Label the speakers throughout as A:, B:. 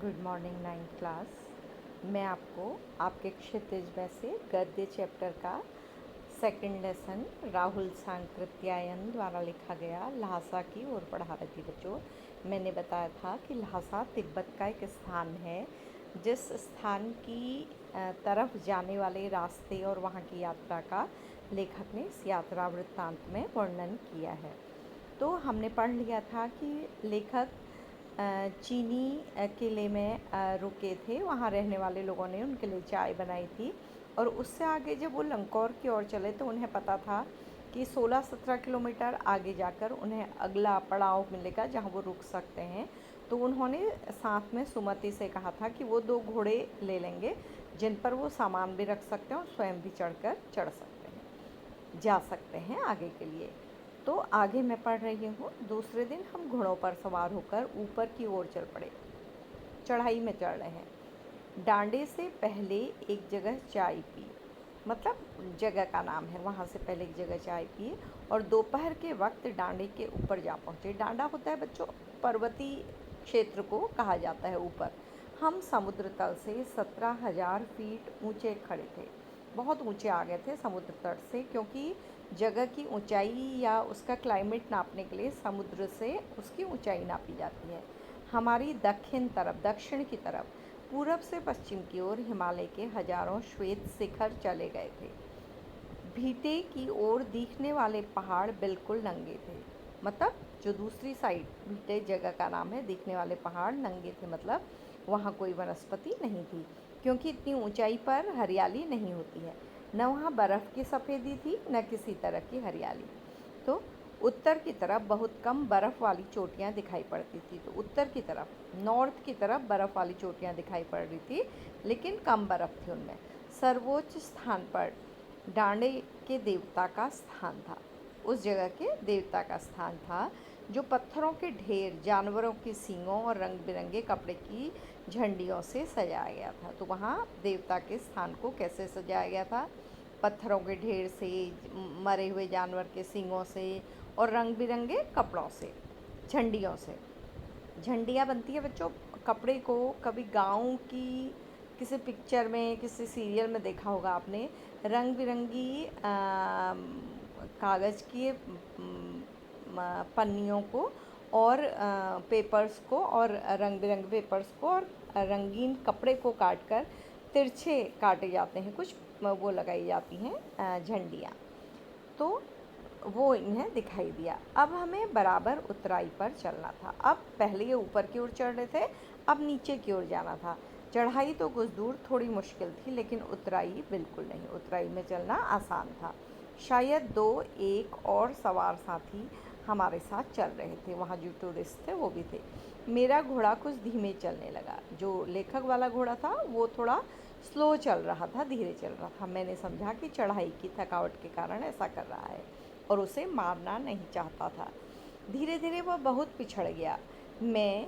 A: Good morning ninth class. मैं आपको आपके क्षितिज में से गद्य चैप्टर का सेकंड लेसन राहुल सांकृत्यायन द्वारा लिखा गया ल्हासा की ओर पढ़ा रही थी बच्चों। मैंने बताया था कि ल्हासा तिब्बत का एक स्थान है जिस स्थान की तरफ जाने वाले रास्ते और वहाँ की यात्रा का लेखक ने इस यात्रा वृत्तांत में वर्णन किया है। तो हमने पढ़ लिया था कि लेखक चीनी किले में रुके थे। वहाँ रहने वाले लोगों ने उनके लिए चाय बनाई थी और उससे आगे जब वो लंकौर की ओर चले तो उन्हें पता था कि 16-17 किलोमीटर आगे जाकर उन्हें अगला पड़ाव मिलेगा जहाँ वो रुक सकते हैं। तो उन्होंने साथ में सुमति से कहा था कि वो 2 घोड़े ले लेंगे जिन पर वो सामान भी रख सकते हैं और स्वयं भी चढ़ सकते हैं, जा सकते हैं आगे के लिए। तो आगे मैं पढ़ रही हूँ। दूसरे दिन हम घोड़ों पर सवार होकर ऊपर की ओर चल पड़े। चढ़ाई में चढ़ रहे हैं। डांडे से पहले एक जगह चाय पी, मतलब जगह का नाम है। वहाँ से पहले एक जगह चाय पिए और दोपहर के वक्त डांडे के ऊपर जा पहुँचे। डांडा होता है बच्चों पर्वतीय क्षेत्र को कहा जाता है ऊपर। हम समुद्र तल से 17,000 फीट ऊंचे खड़े थे। बहुत ऊंचे आ गए थे समुद्र तट से, क्योंकि जगह की ऊंचाई या उसका क्लाइमेट नापने के लिए समुद्र से उसकी ऊंचाई नापी जाती है। हमारी दक्षिण की तरफ पूरब से पश्चिम की ओर हिमालय के हजारों श्वेत शिखर चले गए थे। भीटे की ओर दिखने वाले पहाड़ बिल्कुल नंगे थे। मतलब जो दूसरी साइड, भीटे जगह का नाम है, दिखने वाले पहाड़ नंगे थे, मतलब वहाँ कोई वनस्पति नहीं थी, क्योंकि इतनी ऊंचाई पर हरियाली नहीं होती है। न वहाँ बर्फ़ की सफ़ेदी थी न किसी तरह की हरियाली। तो उत्तर की तरफ बहुत कम बर्फ़ वाली चोटियाँ दिखाई पड़ती थी। तो उत्तर की तरफ, नॉर्थ की तरफ बर्फ़ वाली चोटियाँ दिखाई पड़ रही थी, लेकिन कम बर्फ़ थी उनमें। सर्वोच्च स्थान पर डांडे के देवता का स्थान था। उस जगह के देवता का स्थान था जो पत्थरों के ढेर, जानवरों की सींगों और रंग बिरंगे कपड़े की झंडियों से सजाया गया था। तो वहाँ देवता के स्थान को कैसे सजाया गया था? पत्थरों के ढेर से, मरे हुए जानवर के सींगों से और रंग बिरंगे कपड़ों से, झंडियों से। झंडियाँ बनती है बच्चों कपड़े को। कभी गाँव की किसी पिक्चर में, किसी सीरियल में देखा होगा आपने, रंग बिरंगी कागज़ की पन्नियों को और पेपर्स को और रंग बिरंगे पेपर्स को और रंगीन कपड़े को काट कर तिरछे काटे जाते हैं, कुछ वो लगाई जाती हैं झंडियाँ। तो वो इन्हें दिखाई दिया। अब हमें बराबर उतराई पर चलना था। अब पहले ये ऊपर की ओर चढ़ रहे थे, अब नीचे की ओर जाना था। चढ़ाई तो कुछ दूर थोड़ी मुश्किल थी, लेकिन उतराई बिल्कुल नहीं। उतराई में चलना आसान था। शायद 2-1 और सवार साथी हमारे साथ चल रहे थे। वहाँ जो टूरिस्ट थे वो भी थे। मेरा घोड़ा कुछ धीमे चलने लगा। जो लेखक वाला घोड़ा था वो थोड़ा स्लो चल रहा था, धीरे चल रहा था। मैंने समझा कि चढ़ाई की थकावट के कारण ऐसा कर रहा है और उसे मारना नहीं चाहता था। धीरे धीरे वह बहुत पिछड़ गया। मैं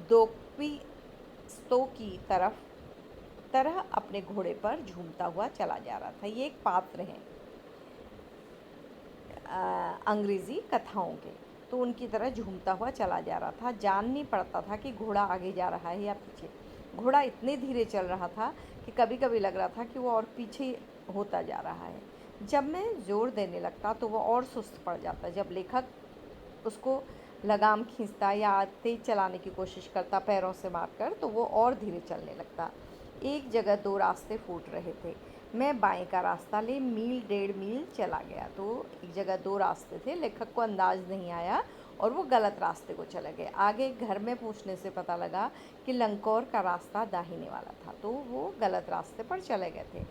A: दोपीस्तों की तरह अपने घोड़े पर झूमता हुआ चला जा रहा था। ये एक पात्र हैं अंग्रेज़ी कथाओं के, तो उनकी तरह झूमता हुआ चला जा रहा था। जान नहीं पड़ता था कि घोड़ा आगे जा रहा है या पीछे। घोड़ा इतने धीरे चल रहा था कि कभी कभी लग रहा था कि वो और पीछे होता जा रहा है। जब मैं ज़ोर देने लगता तो वो और सुस्त पड़ जाता। जब लेखक उसको लगाम खींचता या तेज़ चलाने की कोशिश करता पैरों से मारकर, तो वो और धीरे चलने लगता। एक जगह 2 रास्ते फूट रहे थे। मैं बाएं का रास्ता ले मील 1.5 मील चला गया। तो एक जगह 2 रास्ते थे, लेखक को अंदाज नहीं आया और वो गलत रास्ते को चले गए। आगे घर में पूछने से पता लगा कि लंकौर का रास्ता दाहिने वाला था, तो वो गलत रास्ते पर चले गए थे।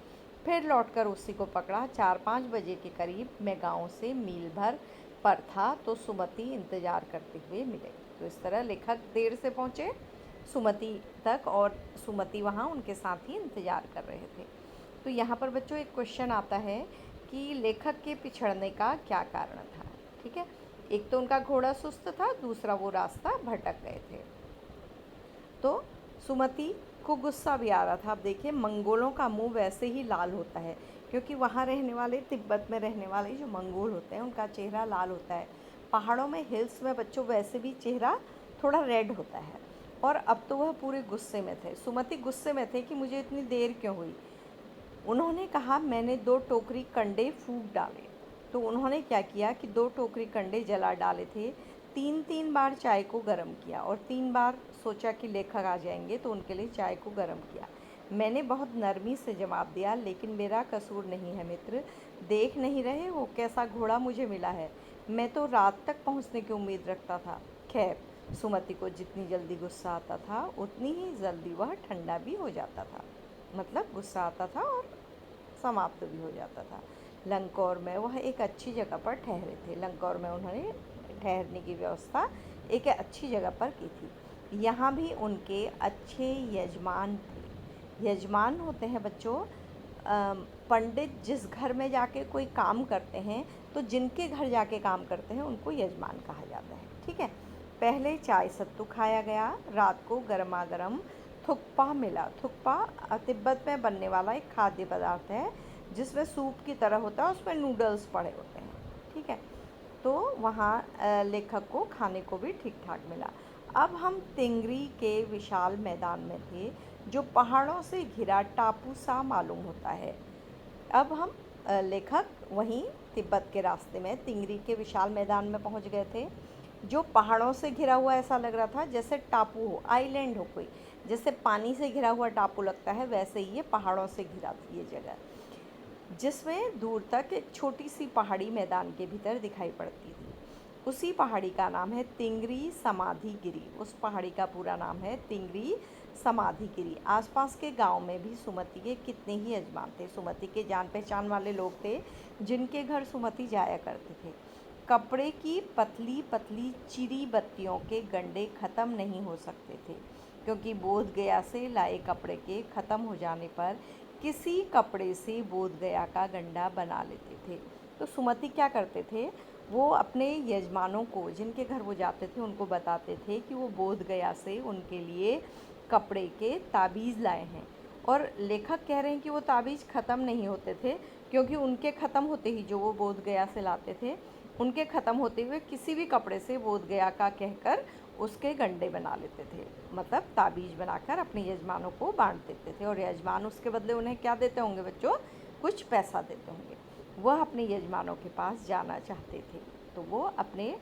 A: फिर लौटकर उसी को पकड़ा। 4-5 बजे के करीब मैं गांव से मील भर पर था तो सुमति इंतज़ार करते हुए मिले। तो इस तरह लेखक देर से पहुँचे सुमति तक और सुमति वहाँ उनके साथ ही इंतज़ार कर रहे थे। तो यहाँ पर बच्चों एक क्वेश्चन आता है कि लेखक के पिछड़ने का क्या कारण था। ठीक है, एक तो उनका घोड़ा सुस्त था, दूसरा वो रास्ता भटक गए थे। तो सुमति को गुस्सा भी आ रहा था। अब देखिए, मंगोलों का मुंह वैसे ही लाल होता है, क्योंकि वहाँ रहने वाले, तिब्बत में रहने वाले जो मंगोल होते हैं उनका चेहरा लाल होता है। पहाड़ों में, हिल्स में बच्चों वैसे भी चेहरा थोड़ा रेड होता है। और अब तो वह पूरे गुस्से में थे। सुमति गुस्से में थे कि मुझे इतनी देर क्यों हुई। उन्होंने कहा, मैंने 2 टोकरी कंडे फूँक डाले। तो उन्होंने क्या किया कि 2 टोकरी कंडे जला डाले थे, 3-3 बार चाय को गर्म किया और 3 बार सोचा कि लेखक आ जाएंगे तो उनके लिए चाय को गर्म किया। मैंने बहुत नरमी से जवाब दिया, लेकिन मेरा कसूर नहीं है मित्र, देख नहीं रहे हो कैसा घोड़ा मुझे मिला है। मैं तो रात तक पहुंचने की उम्मीद रखता था। खैर, सुमति को जितनी जल्दी गुस्सा आता था उतनी ही जल्दी वह ठंडा भी हो जाता था। मतलब गुस्सा आता था और समाप्त भी हो जाता था। लंगौर में वह एक अच्छी जगह पर ठहरे थे। लंगौर में उन्होंने ठहरने की व्यवस्था एक अच्छी जगह पर की थी। यहाँ भी उनके अच्छे यजमान थे। यजमान होते हैं बच्चों, पंडित जिस घर में जाके कोई काम करते हैं, तो जिनके घर जाके काम करते हैं उनको यजमान कहा जाता है। ठीक है। पहले चाय सत्तू खाया गया। रात को गर्मा गर्म थुक्पा मिला। थुक्पा तिब्बत में बनने वाला एक खाद्य पदार्थ है जिसमें सूप की तरह होता है, उसमें नूडल्स पड़े होते हैं। ठीक है। तो वहाँ लेखक को खाने को भी ठीक ठाक मिला। अब हम तिंगरी के विशाल मैदान में थे जो पहाड़ों से घिरा टापू सा मालूम होता है। अब हम लेखक वहीं तिब्बत के रास्ते में तिंगरी के विशाल मैदान में पहुंच गए थे जो पहाड़ों से घिरा हुआ ऐसा लग रहा था जैसे टापू हो, आइलैंड हो कोई। जैसे पानी से घिरा हुआ टापू लगता है वैसे ही ये पहाड़ों से घिरा थी ये जगह, जिसमें दूर तक एक छोटी सी पहाड़ी मैदान के भीतर दिखाई पड़ती थी। उसी पहाड़ी का नाम है तिंगरी समाधि गिरी। उस पहाड़ी का पूरा नाम है तिंगरी समाधि गिरी। आसपास के गांव में भी सुमति के कितने ही यजमान थे। सुमति के जान पहचान वाले लोग थे जिनके घर सुमति जाया करते थे। कपड़े की पतली पतली चिरी बत्तियों के गंडे ख़त्म नहीं हो सकते थे, क्योंकि बोध गया से लाए कपड़े के ख़त्म हो जाने पर किसी कपड़े से बोध गया का गंडा बना लेते थे। तो सुमति क्या करते थे, वो अपने यजमानों को, जिनके घर वो जाते थे, उनको बताते थे कि वो बोध गया से उनके लिए कपड़े के ताबीज़ लाए हैं। और लेखक कह रहे हैं कि वो ताबीज़ ख़त्म नहीं होते थे, क्योंकि उनके ख़त्म होते ही, जो वो बोध गया से लाते थे, उनके ख़त्म होते हुए किसी भी कपड़े से बोध गया का कहकर उसके गंडे बना लेते थे। मतलब ताबीज़ बनाकर अपने यजमानों को बांट देते थे और यजमान उसके बदले उन्हें क्या देते होंगे बच्चों, कुछ पैसा देते होंगे। वह अपने यजमानों के पास जाना चाहते थे, तो वो अपने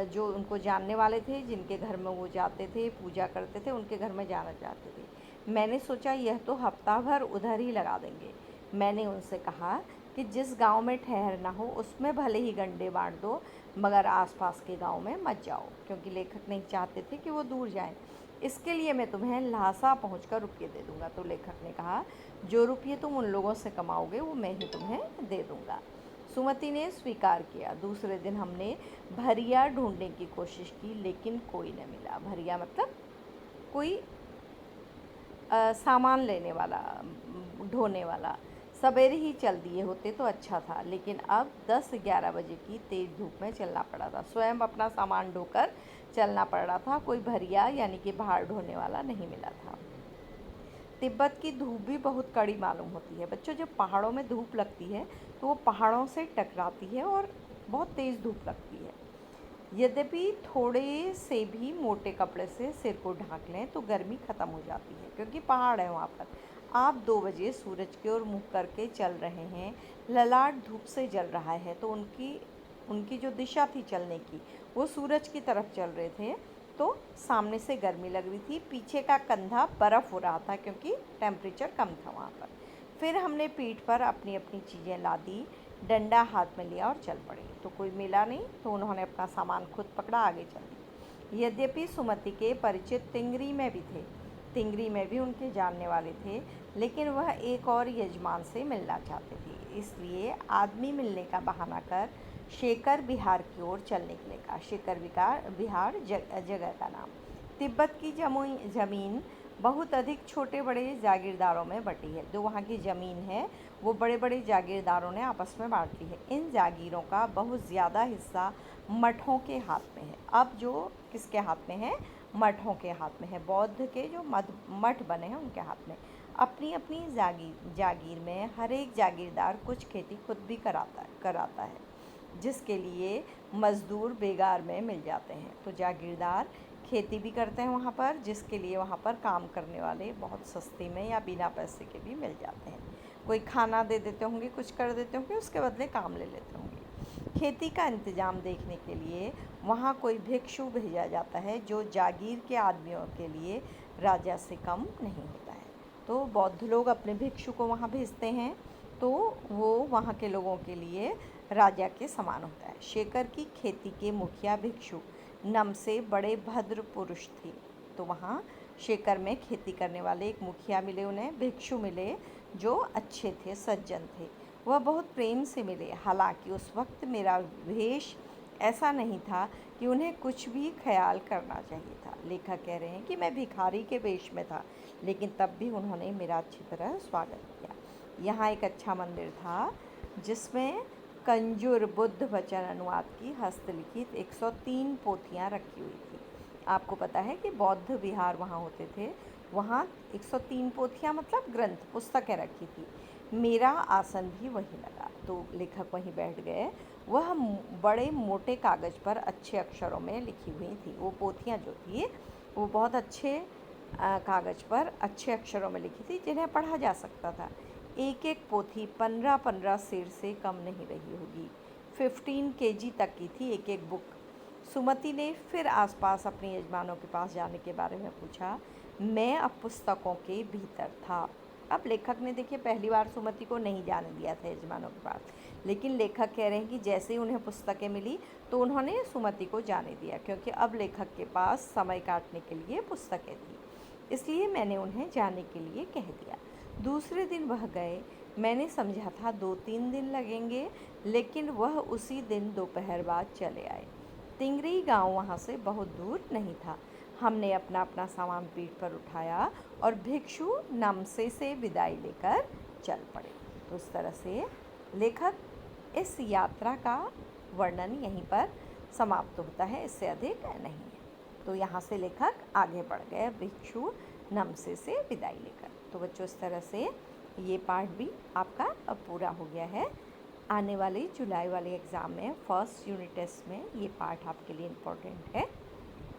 A: जो उनको जानने वाले थे, जिनके घर में वो जाते थे, पूजा करते थे, उनके घर में जाना चाहते थे। मैंने सोचा यह तो हफ्ता भर उधर ही लगा देंगे। मैंने उनसे कहा कि जिस गांव में ठहरना हो उसमें भले ही गंडे बांट दो, मगर आसपास के गांव में मत जाओ, क्योंकि लेखक नहीं चाहते थे कि वो दूर जाएं। इसके लिए मैं तुम्हें ल्हासा पहुंचकर रुपये दे दूंगा। तो लेखक ने कहा, जो रुपये तुम उन लोगों से कमाओगे वो मैं ही तुम्हें दे दूंगा। सुमति ने स्वीकार किया। दूसरे दिन हमने भरिया ढूंढने की कोशिश की, लेकिन कोई न मिला। भरिया मतलब कोई सामान लेने वाला, ढोने वाला। सवेरे ही चल दिए होते तो अच्छा था, लेकिन अब 10-11 बजे की तेज़ धूप में चलना पड़ा था। स्वयं अपना सामान ढोकर चलना पड़ रहा था। कोई भरिया यानी कि भार ढोने वाला नहीं मिला था। तिब्बत की धूप भी बहुत कड़ी मालूम होती है बच्चों। जब पहाड़ों में धूप लगती है तो वो पहाड़ों से टकराती है और बहुत तेज़ धूप लगती है। यद्यपि थोड़े से भी मोटे कपड़े से सिर को ढाँक लें तो गर्मी ख़त्म हो जाती है, क्योंकि पहाड़ है वहाँ पर। आप 2 बजे सूरज की ओर मुँह करके चल रहे हैं, ललाट धूप से जल रहा है, तो उनकी जो दिशा थी चलने की, वो सूरज की तरफ चल रहे थे, तो सामने से गर्मी लग रही थी, पीछे का कंधा बर्फ़ हो रहा था क्योंकि टेम्परेचर कम था वहाँ पर। फिर हमने पीठ पर अपनी अपनी चीज़ें लादी, डंडा हाथ में लिया और चल पड़े। तो कोई मिला नहीं, तो उन्होंने अपना सामान खुद पकड़ा, आगे चल दी। यद्यपि सुमति के परिचित तिंगरी में भी थे, तिंगरी में भी उनके जानने वाले थे, लेकिन वह एक और यजमान से मिलना चाहते थे। इसलिए आदमी मिलने का बहाना कर शेखर बिहार की ओर चलने के लिए कहा। शेखर बिहार जगह का नाम। तिब्बत की ज़मीन बहुत अधिक छोटे बड़े जागीरदारों में बटी है। जो वहाँ की ज़मीन है वो बड़े बड़े जागीरदारों ने आपस में बांट ली है। इन जागीरों का बहुत ज़्यादा हिस्सा मठों के हाथ में है। अब जो किसके हाथ में है, मठों के हाथ में है। बौद्ध के जो मठ बने हैं उनके हाथ में। अपनी अपनी जागीर में हर एक जागीरदार कुछ खेती खुद भी कराता है, जिसके लिए मज़दूर बेगार में मिल जाते हैं। तो जागीरदार खेती भी करते हैं वहाँ पर, जिसके लिए वहाँ पर काम करने वाले बहुत सस्ते में या बिना पैसे के भी मिल जाते हैं। कोई खाना दे देते होंगे, कुछ कर देते होंगे, उसके बदले काम ले लेते होंगे। खेती का इंतज़ाम देखने के लिए वहाँ कोई भिक्षु भेजा जाता है, जो जागीर के आदमियों के लिए राजा से कम नहीं होता है। तो बौद्ध लोग अपने भिक्षु को वहाँ भेजते हैं, तो वो वहाँ के लोगों के लिए राजा के समान होता है। शेखर की खेती के मुखिया भिक्षु नमसे बड़े भद्र पुरुष थे। तो वहाँ शेखर में खेती करने वाले एक मुखिया मिले, उन्हें भिक्षु मिले जो अच्छे थे, सज्जन थे। वह बहुत प्रेम से मिले। हालांकि उस वक्त मेरा वेश ऐसा नहीं था कि उन्हें कुछ भी ख्याल करना चाहिए था। लेखक कह रहे हैं कि मैं भिखारी के वेश में था, लेकिन तब भी उन्होंने मेरा अच्छी तरह स्वागत किया। यहाँ एक अच्छा मंदिर था जिसमें कंजूर बुद्ध वचन अनुवाद की हस्तलिखित 103 पोथियाँ रखी हुई थी। आपको पता है कि बौद्ध विहार वहाँ होते थे, वहाँ 103 पोथियाँ मतलब ग्रंथ, पुस्तकें रखी थी। मेरा आसन भी वहीं लगा, तो लेखक वहीं बैठ गए। वह बड़े मोटे कागज़ पर अच्छे अक्षरों में लिखी हुई थी। वो पोथियाँ जो थी वो बहुत अच्छे कागज़ पर अच्छे अक्षरों में लिखी थी, जिन्हें पढ़ा जा सकता था। एक एक पोथी 15-15 सेर से कम नहीं रही होगी। 15 केजी तक की थी एक एक बुक। सुमति ने फिर आसपास अपने यजमानों के पास जाने के बारे में पूछा। मैं अब पुस्तकों के भीतर था। अब लेखक ने देखिए पहली बार सुमति को नहीं जाने दिया था यजमानों के पास, लेकिन लेखक कह रहे हैं कि जैसे ही उन्हें पुस्तकें मिली तो उन्होंने सुमति को जाने दिया, क्योंकि अब लेखक के पास समय काटने के लिए पुस्तकें थी। इसलिए मैंने उन्हें जाने के लिए कह दिया। दूसरे दिन वह गए। मैंने समझा था 2-3 दिन लगेंगे, लेकिन वह उसी दिन दोपहर बाद चले आए। तिंगरी गांव वहाँ से बहुत दूर नहीं था। हमने अपना अपना सामान पीठ पर उठाया और भिक्षु नमसे से विदाई लेकर चल पड़े। तो इस तरह से लेखक इस यात्रा का वर्णन यहीं पर समाप्त होता है, इससे अधिक नहीं है। तो यहाँ से लेखक आगे बढ़ गए भिक्षु नमसे से विदाई लेकर। तो बच्चों इस तरह से ये पार्ट भी आपका अब पूरा हो गया है। आने वाले जुलाई वाले एग्ज़ाम में फर्स्ट यूनिट टेस्ट में ये पार्ट आपके लिए इम्पोर्टेंट है,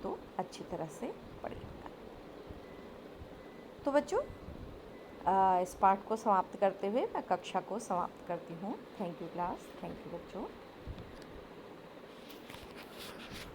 A: तो अच्छी तरह से पढ़िएगा। तो बच्चों इस पार्ट को समाप्त करते हुए मैं कक्षा को समाप्त करती हूँ। Thank you class, thank you बच्चों।